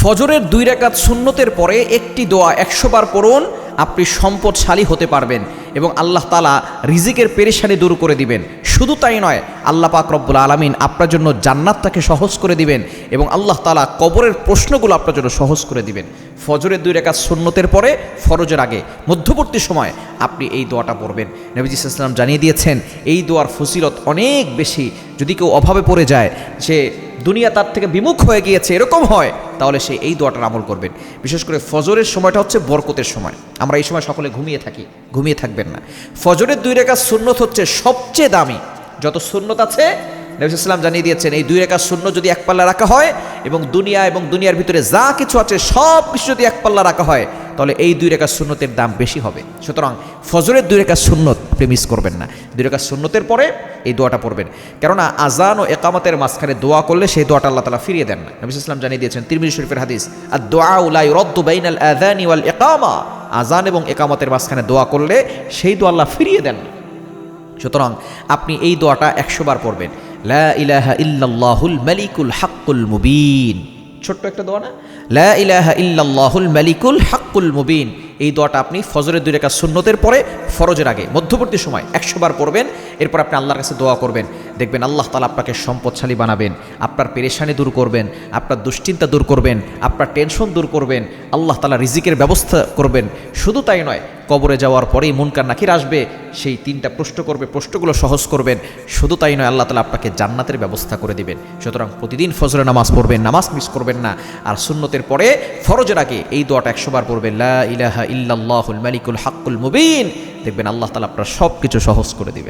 ফজরের 2 রাকাত সুন্নতের পরে একটি দোয়া 100 বার পড়ুন, আপনি সম্পদশালী হতে পারবেন এবং আল্লাহ তাআলা রিজিকের পেরেশানি দূর করে দিবেন। শুধু তাই নয়, আল্লাহ পাক রব্বুল আলামিন আপনার জন্য জান্নাতটাকে সহজ করে দিবেন এবং আল্লাহ তাআলা কবরের প্রশ্নগুলো আপনার জন্য সহজ করে দিবেন। ফজরের 2 রাকাত সুন্নতের পরে ফরজের আগে মধ্যবর্তী সময় আপনি এই দোয়াটা পড়বেন। নবীজি সাল্লাল্লাহু আলাইহি ওয়াসাল্লাম জানিয়ে দিয়েছেন এই দোয়ার ফজিলত অনেক বেশি। যদি কেউ অভাবে পড়ে যায়, সে দুনিয়া তার থেকে বিমুখ হয়ে গিয়েছে, এরকম হয়, তাহলে সে এই দোয়াটার আমল করবেন। বিশেষ করে ফজরের সময়টা হচ্ছে বরকতের সময়। আমরা এই সময় সকলে ঘুমিয়ে থাকি, ঘুমিয়ে থাকবেন না। ফজরের 2 রাকাত সুন্নত হচ্ছে সবচেয়ে দামি। যত সুন্নত আছে নবী সাল্লাল্লাহু আলাইহি ওয়াসাল্লাম জানিয়ে দিয়েছেন এই 2 রাকাত সুন্নত যদি এক পাল্লা রাখা হয় এবং দুনিয়ার ভিতরে যা কিছু আছে সব কিছু যদি এক পাল্লা রাখা হয়, তাহলে এই 2 রাকাত সুন্নতের দাম বেশি হবে। সুতরাং ফজরের 2 রাকাত সুন্নত আপনি মিস করবেন না। 2 রাকাত সুন্নতের পরে এই দোয়াটা পড়বেন, কেননা আজান ও একামতের মাঝখানে দোয়া করলে সেই দোয়াটা আল্লাহ তাআলা ফিরিয়ে দেন না। নবী সাল্লাল্লাহু আলাইহি ওয়াসাল্লাম জানিয়ে দিয়েছেন, তিরমিজি শরীফের হাদিস, আদ-দুআউ লা ইউরাদ্দু বাইনাল আযানি ওয়াল ইকামা। আজান এবং একামতের মাঝখানে দোয়া করলে সেই দোয়া আল্লাহ ফিরিয়ে দেন না। সুতরাং আপনি এই দোয়াটা 100 বার পড়বেন। লা ইলাহা ইল্লাল্লাহুল মালিকুল হাক্কুল মুবিন। ছোট্ট একটা দোয়া না? লা ইলাহা ইল্লাল্লাহুল মালিকুল হাক্কুল মুবিন। এই দোয়াটা আপনি ফজরের 2 রাকাত সুন্নতের পরে ফরজের আগে মধ্যবর্তী সময় 100 বার পড়বেন। এরপর আপনি আল্লাহর কাছে দোয়া করবেন, দেখবেন আল্লাহ তাআলা আপনাকে সম্পদশালী বানাবেন, আপনার পেরেশানি দূর করবেন, আপনার দুশ্চিন্তা দূর করবেন, আপনার টেনশন দূর করবেন, আল্লাহ তাআলা রিজিকের ব্যবস্থা করবেন। শুধু তাই নয়, কবরে যাওয়ার পরেই মুনকার নাকির আসবে, সেই 3টা প্রশ্ন করবে, প্রশ্নগুলো সহজ করবেন। শুধু তাই নয়, আল্লাহ তাআলা আপনাকে জান্নাতের ব্যবস্থা করে দিবেন। সুতরাং প্রতিদিন ফজরের নামাজ পড়বেন, নামাজ মিস করবেন না। আর সুন্নতের পরে ফরজের আগে এই দোয়াটা 100 বার পড়বেন, লা ইলাহা ইল্লাল্লাহুল মালিকুল হাক্কুল মুবিন। দেখবেন আল্লাহ তাআলা আপনার সব কিছু সহজ করে দিবেন।